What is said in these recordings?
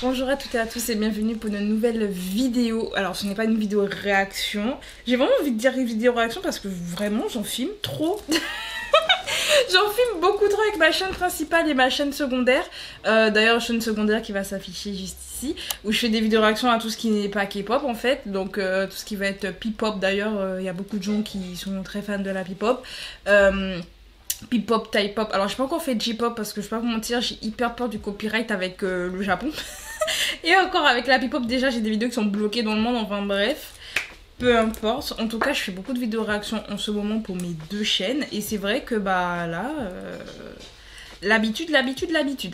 Bonjour à toutes et à tous et bienvenue pour une nouvelle vidéo. Alors ce n'est pas une vidéo réaction. J'ai vraiment envie de dire une vidéo réaction parce que vraiment j'en filme trop. J'en filme beaucoup trop avec ma chaîne principale et ma chaîne secondaire. D'ailleurs chaîne secondaire qui va s'afficher juste ici. Où je fais des vidéos réaction à tout ce qui n'est pas K-pop en fait. Donc tout ce qui va être P-pop. D'ailleurs il y a beaucoup de gens qui sont très fans de la P-pop. P-pop, Thai-pop. Alors j'ai pas encore fait J-pop parce que je vais pas vous mentir, j'ai hyper peur du copyright avec le Japon. Et encore avec la P-pop déjà j'ai des vidéos qui sont bloquées dans le monde, enfin bref. Peu importe, en tout cas je fais beaucoup de vidéos réactions en ce moment pour mes deux chaînes. Et c'est vrai que bah là, l'habitude.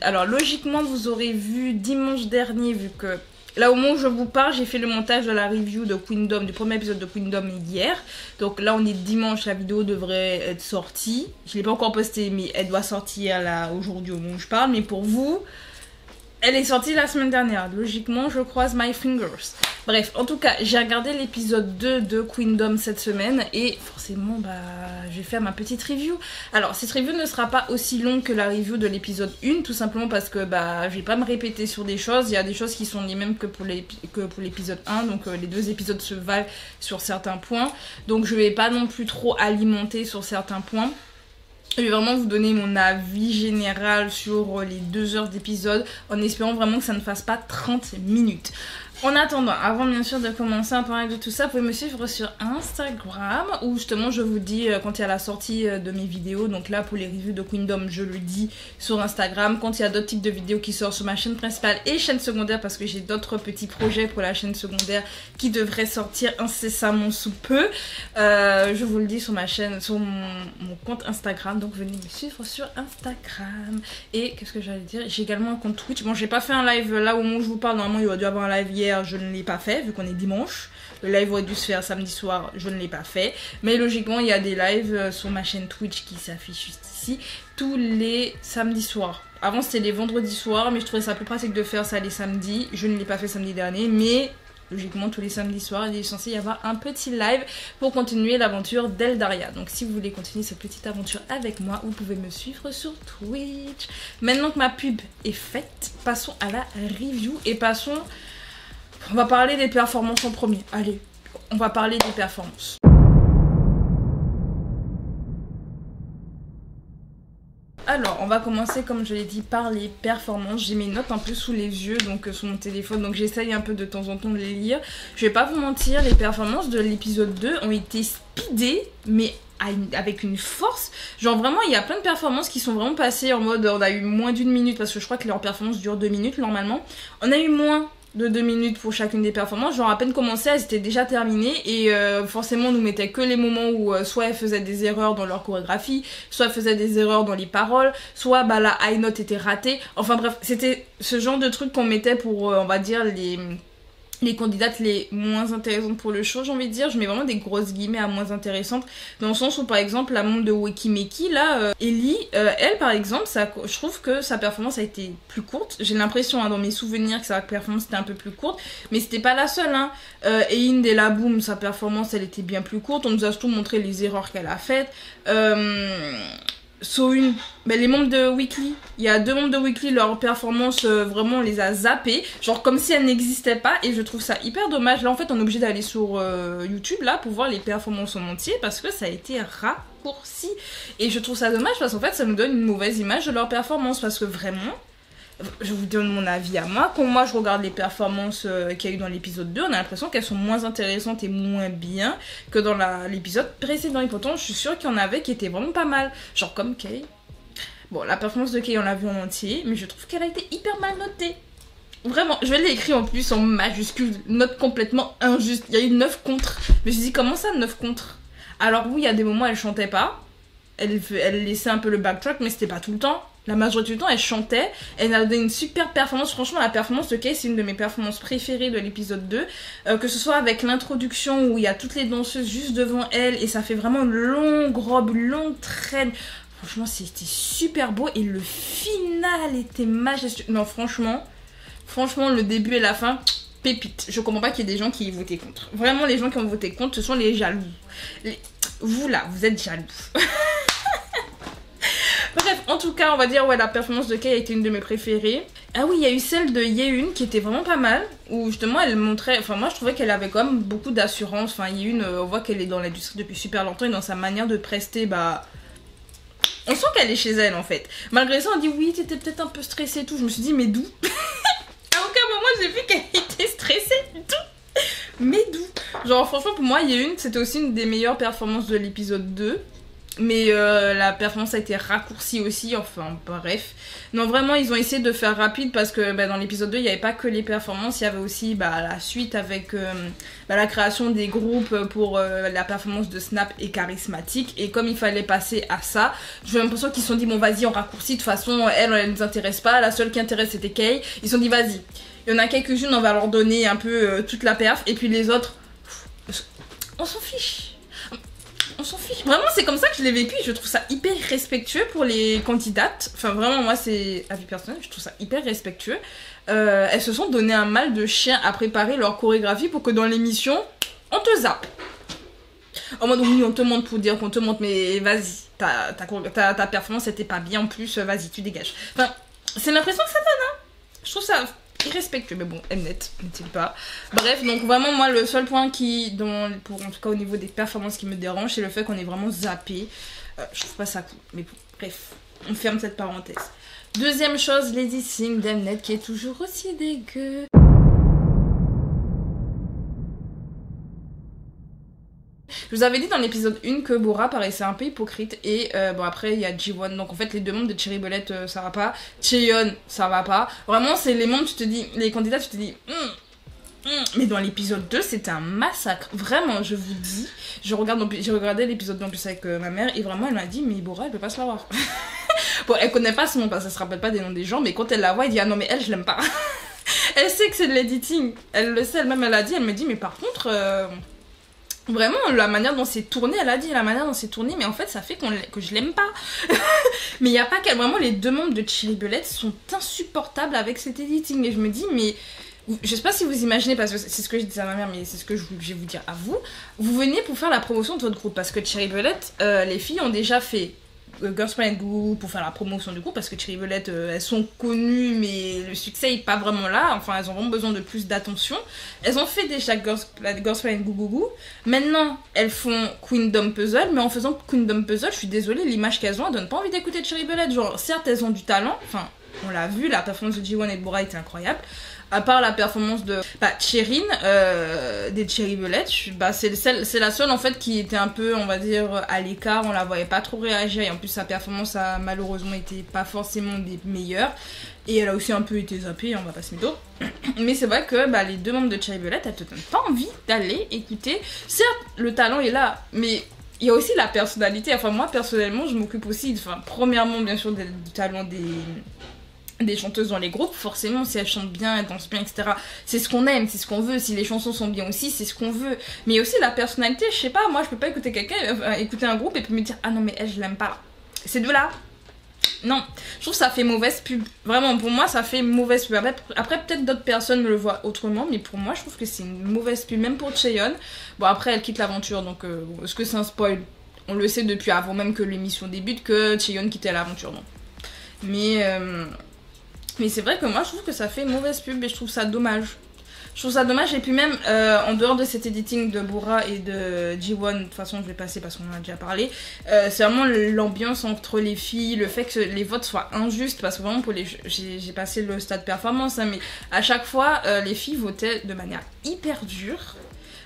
Alors logiquement vous aurez vu dimanche dernier, vu que là au moment où je vous parle, j'ai fait le montage de la review de Queendom, du premier épisode de Queendom hier. Donc là on est dimanche, la vidéo devrait être sortie. Je l'ai pas encore postée mais elle doit sortir là aujourd'hui au moment où je parle. Mais pour vous, elle est sortie la semaine dernière. Logiquement je croise my fingers. Bref, en tout cas j'ai regardé l'épisode 2 de Queendom cette semaine. Et forcément bah je vais faire ma petite review. Alors cette review ne sera pas aussi longue que la review de l'épisode 1. Tout simplement parce que bah je vais pas me répéter sur des choses. Il y a des choses qui sont les mêmes que pour l'épisode 1. Donc les deux épisodes se valent sur certains points. Donc je vais pas non plus trop alimenter sur certains points. Je vais vraiment vous donner mon avis général sur les 2 heures d'épisode en espérant vraiment que ça ne fasse pas 30 minutes. En attendant, avant bien sûr de commencer à parler de tout ça, vous pouvez me suivre sur Instagram où justement je vous dis quand il y a la sortie de mes vidéos. Donc là pour les reviews de Queendom je le dis sur Instagram. Quand il y a d'autres types de vidéos qui sortent sur ma chaîne principale et chaîne secondaire, parce que j'ai d'autres petits projets pour la chaîne secondaire qui devraient sortir incessamment sous peu, je vous le dis sur ma chaîne, sur mon compte Instagram. Donc venez me suivre sur Instagram. Et qu'est-ce que j'allais dire, j'ai également un compte Twitch. Bon j'ai pas fait un live là au moment où je vous parle, normalement il aurait dû avoir un live hier. Je ne l'ai pas fait vu qu'on est dimanche. Le live aurait dû se faire samedi soir, je ne l'ai pas fait. Mais logiquement, il y a des lives sur ma chaîne Twitch qui s'affichent juste ici tous les samedis soirs. Avant, c'était les vendredis soirs, mais je trouvais ça plus pratique de faire ça les samedis. Je ne l'ai pas fait samedi dernier, mais logiquement, tous les samedis soirs, il est censé y avoir un petit live pour continuer l'aventure d'Eldaria. Donc si vous voulez continuer cette petite aventure avec moi, vous pouvez me suivre sur Twitch. Maintenant que ma pub est faite, passons à la review et passons... On va parler des performances en premier. Allez, on va parler des performances. Alors, on va commencer, comme je l'ai dit, par les performances. J'ai mes notes un peu sous les yeux, donc sur mon téléphone, donc j'essaye un peu de temps en temps de les lire. Je vais pas vous mentir, les performances de l'épisode 2 ont été speedées, mais avec une force. Genre vraiment, il y a plein de performances qui sont vraiment passées en mode, on a eu moins d'1 minute, parce que je crois que leur performance dure 2 minutes normalement. On a eu moins de 2 minutes pour chacune des performances. Genre à peine commencé, elles étaient déjà terminées. Et forcément on nous mettait que les moments où soit elles faisaient des erreurs dans leur chorégraphie, soit elles faisaient des erreurs dans les paroles, soit bah la high note était ratée. Enfin bref, c'était ce genre de truc qu'on mettait pour on va dire les candidates les moins intéressantes pour le show, j'ai envie de dire. Je mets vraiment des grosses guillemets à moins intéressantes, dans le sens où par exemple la membre de Wekimeki là, Ellie, elle par exemple, je trouve que sa performance a été plus courte. J'ai l'impression dans mes souvenirs que sa performance était un peu plus courte, mais c'était pas la seule hein. Ein de la Boom, sa performance elle était bien plus courte. On nous a surtout montré les erreurs qu'elle a faites. Sohyun, ben les membres de Weekly, il y a 2 membres de Weekly, leur performance vraiment on les a zappés, genre comme si elles n'existaient pas, et je trouve ça hyper dommage. Là en fait on est obligé d'aller sur YouTube là pour voir les performances en entier parce que ça a été raccourci, et je trouve ça dommage parce qu'en fait ça nous donne une mauvaise image de leur performance. Parce que vraiment, je vous donne mon avis à moi, quand moi je regarde les performances qu'il y a eu dans l'épisode 2, on a l'impression qu'elles sont moins intéressantes et moins bien que dans l'épisode précédent. Et pourtant je suis sûre qu'il y en avait qui étaient vraiment pas mal, genre comme Kay. Bon, la performance de Kay on l'a vue en entier, mais je trouve qu'elle a été hyper mal notée. Vraiment, je vais l'écrire en plus en majuscule, note complètement injuste. Il y a eu 9 contre. Mais je me suis dit comment ça 9 contre? Alors oui, il y a des moments elle chantait pas, elle laissait un peu le backtrack, mais c'était pas tout le temps. La majorité du temps, elle chantait. Elle a donné une super performance. Franchement, la performance de Kay, c'est une de mes performances préférées de l'épisode 2. Que ce soit avec l'introduction où il y a toutes les danseuses juste devant elle et ça fait vraiment une longue robe, une longue traîne. Franchement, c'était super beau et le final était majestueux. Non, franchement, le début et la fin, pépite. Je comprends pas qu'il y ait des gens qui votaient contre. Vraiment, les gens qui ont voté contre, ce sont les jaloux. Vous là, vous êtes jaloux. Bref, en tout cas, on va dire, ouais, la performance de Kei a été une de mes préférées. Ah oui, il y a eu celle de Yeun qui était vraiment pas mal, où justement elle montrait, enfin moi je trouvais qu'elle avait quand même beaucoup d'assurance. Enfin, Yeun, on voit qu'elle est dans l'industrie depuis super longtemps et dans sa manière de prester, bah... On sent qu'elle est chez elle en fait. Malgré ça, on dit oui, t'étais peut-être un peu stressée et tout. Je me suis dit, mais d'où? À aucun moment j'ai vu qu'elle était stressée du tout. Mais d'où? Genre franchement pour moi Yeun c'était aussi une des meilleures performances de l'épisode 2. Mais la performance a été raccourcie aussi, enfin bref. Non vraiment ils ont essayé de faire rapide parce que dans l'épisode 2 il n'y avait pas que les performances, il y avait aussi la suite avec la création des groupes pour la performance de Snap et Charismatique. Et comme il fallait passer à ça, j'ai l'impression qu'ils se sont dit bon vas-y on raccourcit, de toute façon elle nous intéresse pas, la seule qui intéresse c'était Kei. Ils se sont dit vas-y, il y en a quelques-unes on va leur donner un peu toute la perf et puis les autres, on s'en fiche. On s'en fiche. Vraiment, c'est comme ça que je l'ai vécu. Je trouve ça hyper respectueux pour les candidates. Enfin, vraiment, moi, c'est avis personnel. Je trouve ça hyper respectueux. Elles se sont donné un mal de chien à préparer leur chorégraphie pour que dans l'émission, on te zappe. En mode, oui, on te montre pour dire qu'on te montre, mais vas-y, ta performance était pas bien en plus. Vas-y, tu dégages. Enfin, c'est l'impression que ça donne, hein. Je trouve ça irrespectueux, mais bon, Mnet, n'est-il pas. Bref, donc vraiment moi le seul point qui, en tout cas au niveau des performances qui me dérange, c'est le fait qu'on est vraiment zappé. Je trouve pas ça cool, mais bon, bref, on ferme cette parenthèse. Deuxième chose, Lady Sing d'Mnet qui est toujours aussi dégueu. Je vous avais dit dans l'épisode 1 que Bora paraissait un peu hypocrite et bon après il y a Jiwon, donc en fait les deux membres de Cherry Bullet ça va pas, Chaeyeon ça va pas, vraiment c'est les membres tu te dis, les candidats tu te dis mais dans l'épisode 2 c'était un massacre, vraiment je vous dis, j'ai regardé l'épisode 2 en plus avec ma mère et vraiment elle m'a dit mais Bora elle peut pas se la voir. Bon elle connaît pas ce nom parce qu'elle se rappelle pas des noms des gens mais quand elle la voit elle dit ah non mais elle je l'aime pas. Elle sait que c'est de l'editing, elle le sait elle-même, elle a dit, elle me dit mais par contre vraiment, la manière dont c'est tourné, elle a dit la manière dont c'est tourné, mais en fait ça fait que je l'aime pas. Mais il n'y a pas qu'elle, vraiment les deux membres de Cherry Bullet sont insupportables avec cet editing. Et je me dis, mais je sais pas si vous imaginez, parce que c'est ce que je disais à ma mère, mais c'est ce que je vais vous dire à vous. Vous venez pour faire la promotion de votre groupe, parce que Cherry Bullet, les filles ont déjà fait Girls Planet Goo pour faire la promotion du groupe parce que Cherry Bullet elles sont connues mais le succès est pas vraiment là, enfin elles ont vraiment besoin de plus d'attention. Elles ont fait déjà Girls Planet Goo. Maintenant elles font Queendom Puzzle, mais en faisant Queendom Puzzle je suis désolée, l'image qu'elles ont elles donnent pas envie d'écouter Cherry Bullet. Genre certes elles ont du talent, enfin on l'a vu, la performance de Jiwon et de Bora était incroyable. À part la performance de Cherin des Cherry Bullet, c'est la seule en fait qui était un peu, on va dire, à l'écart, on la voyait pas trop réagir et en plus sa performance a malheureusement été pas forcément des meilleures et elle a aussi un peu été zappée, on va pas se mettre d'autres. Mais c'est vrai que les deux membres de Cherry Bullet, elles te donnent pas envie d'aller écouter. Certes, le talent est là, mais il y a aussi la personnalité. Enfin moi personnellement, je m'occupe aussi, enfin premièrement bien sûr du talent des chanteuses dans les groupes, forcément si elles chantent bien, elles dansent bien, etc. C'est ce qu'on aime, c'est ce qu'on veut. Si les chansons sont bien aussi, c'est ce qu'on veut. Mais il y a aussi la personnalité, je sais pas, moi je peux pas écouter écouter un groupe et puis me dire ah non mais elle je l'aime pas. Ces deux-là, non. Je trouve que ça fait mauvaise pub. Vraiment pour moi ça fait mauvaise pub. Après peut-être d'autres personnes me le voient autrement, mais pour moi je trouve que c'est une mauvaise pub, même pour Chaeyeon. Bon après elle quitte l'aventure donc est-ce que c'est un spoil? On le sait depuis avant même que l'émission débute que Chaeyeon quittait l'aventure, non. Mais c'est vrai que moi je trouve que ça fait mauvaise pub et je trouve ça dommage. Je trouve ça dommage et puis même en dehors de cet editing de Bora et de Jiwon, de toute façon je vais passer parce qu'on en a déjà parlé, c'est vraiment l'ambiance entre les filles, le fait que les votes soient injustes parce que vraiment pour j'ai passé le stade performance hein, mais à chaque fois les filles votaient de manière hyper dure.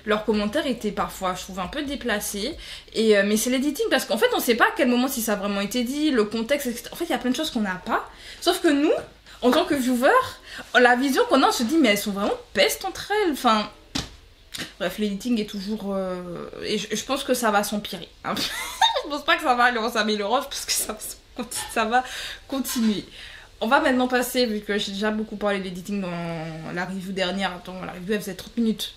Leurs commentaires étaient parfois, je trouve, un peu déplacés. Mais c'est l'editing parce qu'en fait on sait pas à quel moment si ça a vraiment été dit, le contexte, etc. En fait il y a plein de choses qu'on n'a pas. Sauf que nous, en tant que viewer, la vision qu'on a, on se dit mais elles sont vraiment pestes entre elles. Enfin, bref, l'editing est toujours... Et je pense que ça va s'empirer. Hein. Je pense pas que ça va aller s'améliorer parce que ça va continuer. On va maintenant passer, vu que j'ai déjà beaucoup parlé de l'editing dans la review dernière. Attends, la review elle faisait 30 minutes.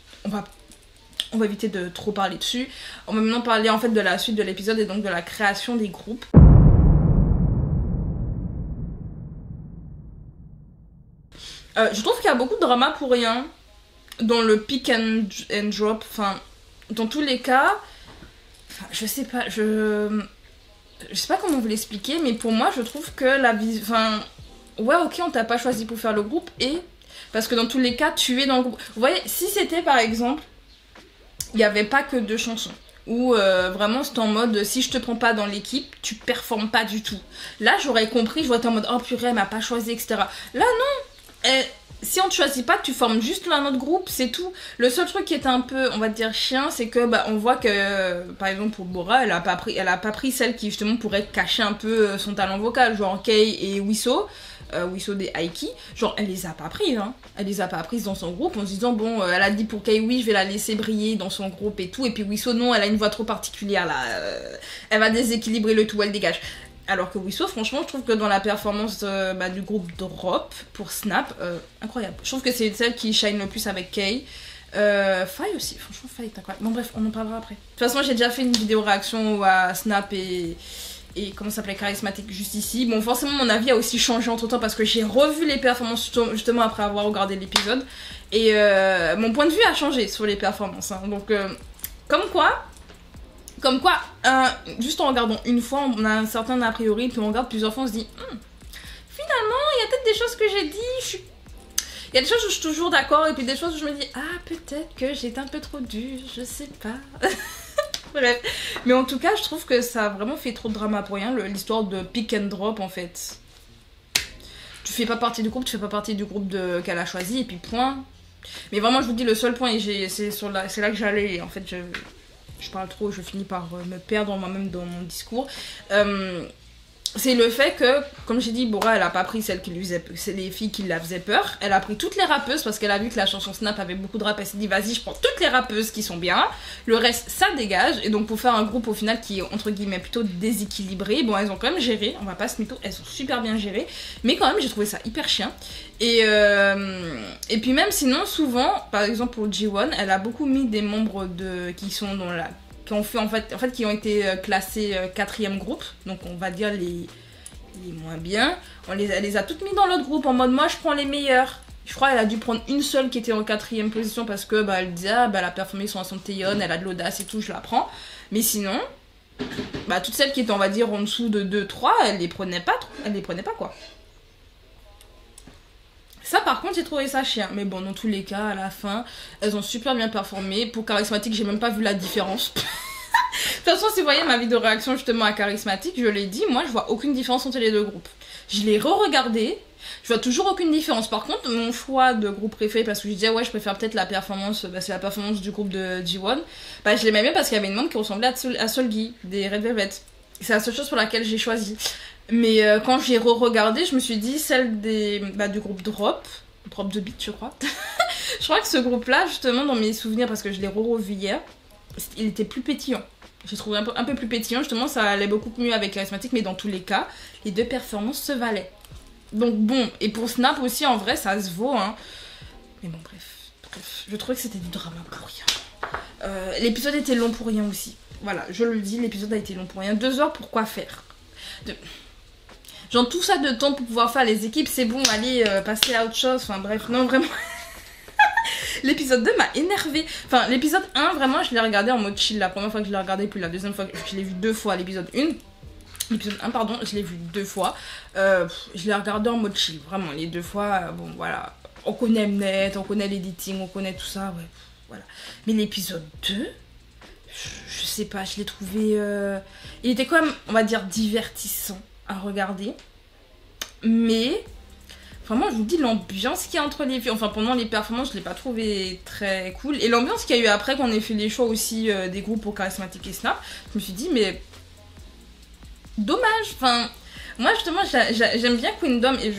On va éviter de trop parler dessus. On va maintenant parler en fait de la suite de l'épisode et donc de la création des groupes. Je trouve qu'il y a beaucoup de drama pour rien dans le pick and drop, enfin dans tous les cas, enfin, je sais pas, je sais pas comment vous l'expliquer, mais pour moi, je trouve que la vie... Enfin, ouais, ok, on t'a pas choisi pour faire le groupe, et... Parce que dans tous les cas, tu es dans le groupe. Vous voyez, si c'était par exemple, il n'y avait pas que 2 chansons, ou vraiment c'est en mode, si je te prends pas dans l'équipe, tu performes pas du tout. Là, j'aurais compris, je vois t'es en mode, oh purée, elle m'a pas choisi, etc. Là, non, si on te choisit pas, tu formes juste un autre groupe, c'est tout. Le seul truc qui est un peu, on va dire, chiant, c'est que bah, on voit que, par exemple, pour Bora, elle a pas pris celle qui justement pourrait cacher un peu son talent vocal, genre Kay et Wiso. Wiso des Aiki, genre elle les a pas prises, hein. Elle les a pas prises dans son groupe en se disant bon, elle a dit pour Kay oui, je vais la laisser briller dans son groupe et tout, et puis Wiso non, elle a une voix trop particulière là, elle va déséquilibrer le tout, elle dégage. Alors que Wiso, franchement, je trouve que dans la performance du groupe Drop pour Snap, incroyable. Je trouve que c'est celle qui shine le plus avec Kay. Faye aussi, franchement Faye est incroyable. Bon bref, on en parlera après. De toute façon, j'ai déjà fait une vidéo réaction à Snap et comment ça s'appelait, Charismatique juste ici. Bon, forcément mon avis a aussi changé entre temps parce que j'ai revu les performances justement après avoir regardé l'épisode, et mon point de vue a changé sur les performances, hein. Donc comme quoi juste en regardant une fois on a un certain a priori, puis on regarde plusieurs fois, on se dit finalement il y a peut-être des choses que j'ai dit, il y a des choses où je suis toujours d'accord, et puis des choses où je me dis ah peut-être que j'étais un peu trop dure, je sais pas. Bref, mais en tout cas, je trouve que ça a vraiment fait trop de drama pour rien, l'histoire de pick and drop en fait. Tu fais pas partie du groupe, tu fais pas partie du groupe qu'elle a choisi, et puis point. Mais vraiment, je vous dis, le seul point, et c'est là que j'allais, en fait, je parle trop, je finis par me perdre moi-même dans mon discours. C'est le fait que, comme j'ai dit, Bora, elle a pas pris celle qui lui faisait peur, c'est les filles qui la faisaient peur. Elle a pris toutes les rappeuses parce qu'elle a vu que la chanson Snap avait beaucoup de rap. Elle s'est dit, vas-y, je prends toutes les rappeuses qui sont bien. Le reste, ça dégage. Et donc, pour faire un groupe au final qui est entre guillemets plutôt déséquilibré, bon, elles ont quand même géré. On va pas se mytho, elles ont super bien géré. Mais quand même, j'ai trouvé ça hyper chiant. Et puis, même sinon, souvent, par exemple pour G1, elle a beaucoup mis des membres qui sont dans la. Qui ont été classés 4e groupe, donc on va dire les moins bien. Elle les a toutes mis dans l'autre groupe en mode moi je prends les meilleurs. Je crois qu'elle a dû prendre une seule qui était en 4e position parce que elle disait elle a performé sur un son Taeyeon, elle a de l'audace et tout, je la prends. Mais sinon, toutes celles qui étaient on va dire en dessous de 2-3, elle les prenait pas quoi. Ça par contre j'ai trouvé ça chiant, mais bon dans tous les cas à la fin elles ont super bien performé. Pour Charismatique j'ai même pas vu la différence. De toute façon si vous voyez ma vidéo réaction justement à Charismatique, je l'ai dit, moi je vois aucune différence entre les deux groupes. Je l'ai re-regardé, je vois toujours aucune différence. Par contre mon choix de groupe préféré, parce que je disais ouais je préfère peut-être la performance, c'est la performance du groupe de G1, je l'aimais bien parce qu'il y avait une membre qui ressemblait à Seulgi des Red Velvet. C'est la seule chose pour laquelle j'ai choisi. Mais quand j'ai re-regardé, je me suis dit celle du groupe Drop de Beat je crois. Je crois que ce groupe là justement dans mes souvenirs, parce que je l'ai revu hier, il était plus pétillant. J'ai trouvé un peu plus pétillant, justement ça allait beaucoup mieux avec Charismatique, mais dans tous les cas, les deux performances se valaient. Donc bon, et pour Snap aussi en vrai ça se vaut hein. Mais bon bref, je trouvais que c'était du drama pour rien. L'épisode était long pour rien aussi. Voilà, je le dis, l'épisode a été long pour rien. 2 heures pour quoi faire Genre tout ça de temps pour pouvoir faire les équipes, c'est bon, allez, passer à autre chose, enfin bref, non vraiment. L'épisode 2 m'a énervé. Enfin, l'épisode 1, vraiment, je l'ai regardé en mode chill. La première fois que je l'ai regardé, puis la deuxième fois que je l'ai vu 2 fois, l'épisode 1. L'épisode 1, pardon, je l'ai vu 2 fois. Je l'ai regardé en mode chill, vraiment, les 2 fois, bon voilà. On connaît Mnet, on connaît l'editing, on connaît tout ça, ouais, voilà. Mais l'épisode 2, je sais pas, je l'ai trouvé... Il était quand même, on va dire, divertissant à regarder, mais vraiment je vous dis l'ambiance qu'il y a entre les filles, enfin pendant les performances je l'ai pas trouvé très cool, et l'ambiance qu'il y a eu après qu'on ait fait les choix aussi des groupes pour Charismatique et Snap, je me suis dit mais dommage, enfin moi justement j'aime bien Queendom, et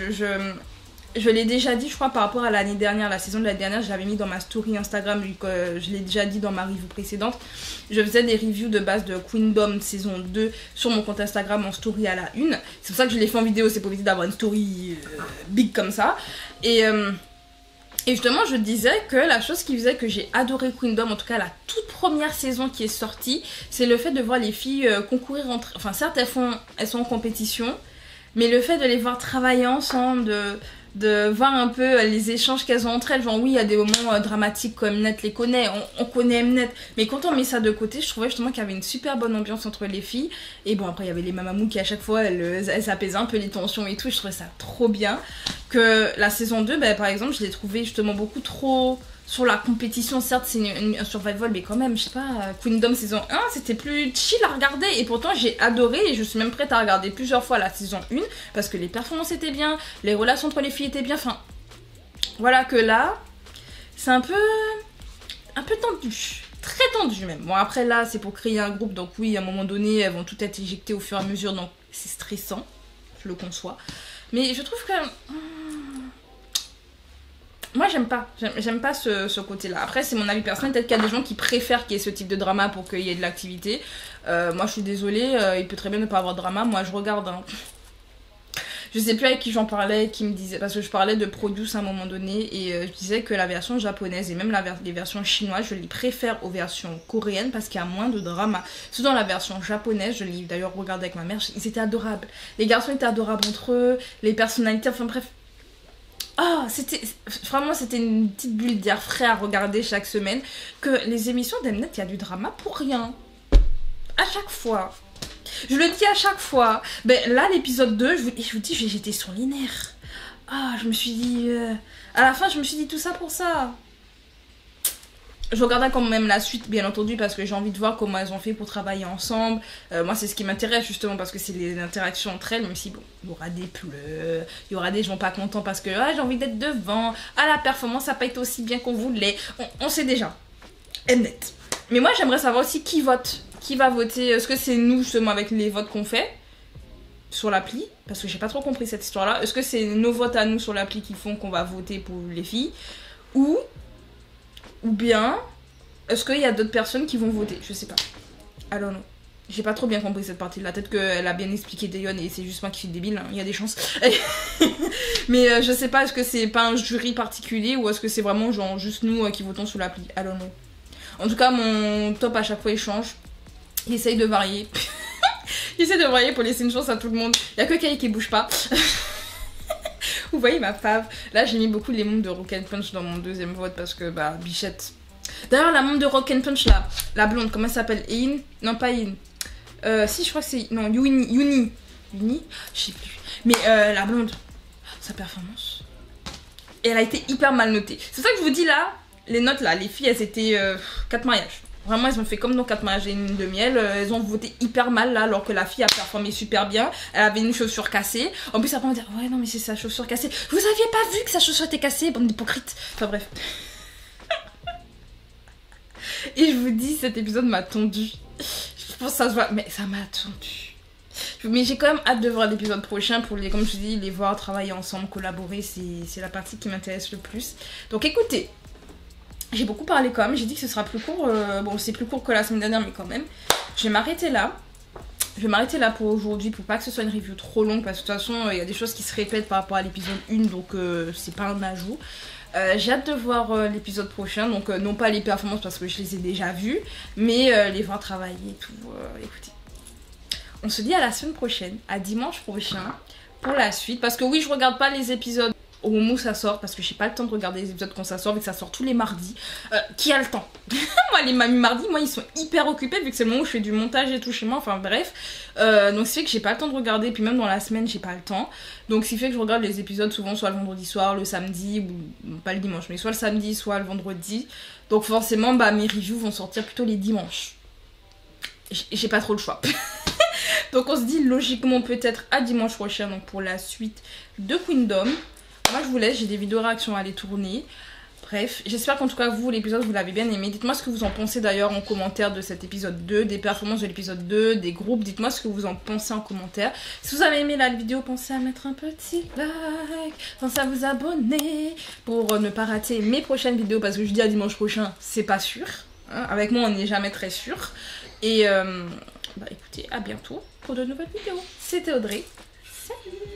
je l'ai déjà dit je crois par rapport à l'année dernière, la saison de l'année dernière, je l'avais mis dans ma story Instagram, vu que je l'ai déjà dit dans ma review précédente, je faisais des reviews de base de Queendom saison 2 sur mon compte Instagram en story à la une, c'est pour ça que je l'ai fait en vidéo, c'est pour éviter d'avoir une story big comme ça, et justement je disais que la chose qui faisait que j'ai adoré Queendom, en tout cas la toute première saison qui est sortie, c'est le fait de voir les filles concourir entre, enfin certes elles sont en compétition, mais le fait de les voir travailler ensemble, de voir un peu les échanges qu'elles ont entre elles. Genre oui, il y a des moments dramatiques comme Mnet les connaît, on connaît Mnet, mais quand on met ça de côté, je trouvais justement qu'il y avait une super bonne ambiance entre les filles. Et bon, après il y avait les mamamous qui à chaque fois elles apaisaient un peu les tensions et tout. Je trouvais ça trop bien. Que la saison 2, bah, par exemple, je l'ai trouvé justement beaucoup trop sur la compétition. Certes c'est un survival, mais quand même, je sais pas, Queendom saison 1 c'était plus chill à regarder, et pourtant j'ai adoré et je suis même prête à regarder plusieurs fois la saison 1 parce que les performances étaient bien, les relations entre les filles étaient bien, enfin voilà. Que là c'est un peu tendu, très tendu même. Bon après là c'est pour créer un groupe, donc oui à un moment donné elles vont tout être éjectées au fur et à mesure, donc c'est stressant, je le conçois, mais je trouve que moi j'aime pas ce côté là. Après c'est mon avis personnel, peut-être qu'il y a des gens qui préfèrent qu'il y ait ce type de drama pour qu'il y ait de l'activité. Moi je suis désolée, il peut très bien ne pas avoir de drama, moi je regarde hein. Je sais plus avec qui j'en parlais, qui me disait, parce que je parlais de Produce à un moment donné, et je disais que la version japonaise et même les versions chinoises, je les préfère aux versions coréennes parce qu'il y a moins de drama. Surtout dans la version japonaise, je l'ai d'ailleurs regardé avec ma mère, ils étaient adorables. Les garçons étaient adorables entre eux, les personnalités, enfin bref. Oh, c'était une petite bulle d'air frais à regarder chaque semaine. Que les émissions d'Mnet, il y a du drama pour rien. À chaque fois. Je le dis à chaque fois. Ben là, l'épisode 2, je vous dis, j'étais sur les nerfs. Ah, je me suis dit... à la fin, je me suis dit tout ça pour ça. Je regardais quand même la suite, bien entendu, parce que j'ai envie de voir comment elles ont fait pour travailler ensemble. Moi, c'est ce qui m'intéresse, justement, parce que c'est les interactions entre elles, même si, bon, il y aura des pleurs, il y aura des gens pas contents parce que ah, j'ai envie d'être devant, ah, la performance n'a pas été aussi bien qu'on voulait. On sait déjà. Mnet. Mais moi, j'aimerais savoir aussi qui vote. Qui va voter? Est-ce que c'est nous, justement, avec les votes qu'on fait sur l'appli? Parce que j'ai pas trop compris cette histoire-là. Est-ce que c'est nos votes à nous sur l'appli qui font qu'on va voter pour les filles? Ou bien, est-ce qu'il y a d'autres personnes qui vont voter? Je sais pas. Alors non. J'ai pas trop bien compris cette partie-là. Peut-être qu'elle a bien expliqué Dayon et c'est juste moi qui suis débile. Hein. Il y a des chances. Mais je sais pas, est-ce que c'est pas un jury particulier ou est-ce que c'est vraiment genre juste nous qui votons sur l'appli? Alors non. En tout cas, mon top à chaque fois il change. J'essaye de varier. J'essaie de varier pour laisser une chance à tout le monde. Il y a que Kay qui bouge pas. Vous voyez ma fave. Là j'ai mis beaucoup les membres de Rock Punch dans mon deuxième vote parce que bah bichette. D'ailleurs la membre de Rock Punch là, la blonde, comment elle s'appelle? In? Non pas In. Si je crois que c'est... Non, Yuni, je sais plus. Mais la blonde, sa performance. Et elle a été hyper mal notée. C'est ça que je vous dis là, les notes là, les filles elles étaient 4 mariages. Vraiment, elles ont fait comme dans 4 mariages et une lune de miel. Elles ont voté hyper mal là, alors que la fille a performé super bien. Elle avait une chaussure cassée. En plus, après, on va dire ouais, non, mais c'est sa chaussure cassée. Vous aviez pas vu que sa chaussure était cassée, bande d'hypocrites. Enfin, bref. Et je vous dis, cet épisode m'a tondu. Je pense que ça se voit, mais ça m'a tondu. Mais j'ai quand même hâte de voir l'épisode prochain pour les, comme je dis, les voir travailler ensemble, collaborer. C'est la partie qui m'intéresse le plus. Donc, écoutez. J'ai beaucoup parlé quand même, j'ai dit que ce sera plus court, bon c'est plus court que la semaine dernière mais quand même. Je vais m'arrêter là. Je vais m'arrêter là pour aujourd'hui pour pas que ce soit une review trop longue parce que de toute façon il y a des choses qui se répètent par rapport à l'épisode 1 donc c'est pas un ajout. J'ai hâte de voir l'épisode prochain, donc non pas les performances parce que je les ai déjà vues, mais les voir travailler et tout. Écoutez, on se dit à la semaine prochaine, à dimanche prochain pour la suite parce que oui je regarde pas les épisodes au moment où ça sort parce que j'ai pas le temps de regarder les épisodes quand ça sort vu que ça sort tous les mardis. Qui a le temps? Moi les mamies mardis, moi ils sont hyper occupés vu que c'est le moment où je fais du montage et tout chez moi, enfin bref. Donc c'est fait que j'ai pas le temps de regarder, puis même dans la semaine j'ai pas le temps. Donc c'est fait que je regarde les épisodes souvent soit le vendredi soir, le samedi, ou pas le dimanche, mais soit le samedi, soit le vendredi. Donc forcément bah mes reviews vont sortir plutôt les dimanches. J'ai pas trop le choix. Donc on se dit logiquement peut-être à dimanche prochain donc pour la suite de Queendom. Moi je vous laisse, j'ai des vidéos réactions à aller tourner. Bref, j'espère qu'en tout cas vous, l'épisode, vous l'avez bien aimé. Dites-moi ce que vous en pensez d'ailleurs en commentaire de cet épisode 2, des performances de l'épisode 2, des groupes. Dites-moi ce que vous en pensez en commentaire. Si vous avez aimé la vidéo, pensez à mettre un petit like, pensez à vous abonner pour ne pas rater mes prochaines vidéos. Parce que je dis à dimanche prochain, c'est pas sûr. Hein, avec moi, on n'est jamais très sûr. Et bah écoutez, à bientôt pour de nouvelles vidéos. C'était Audrey. Salut!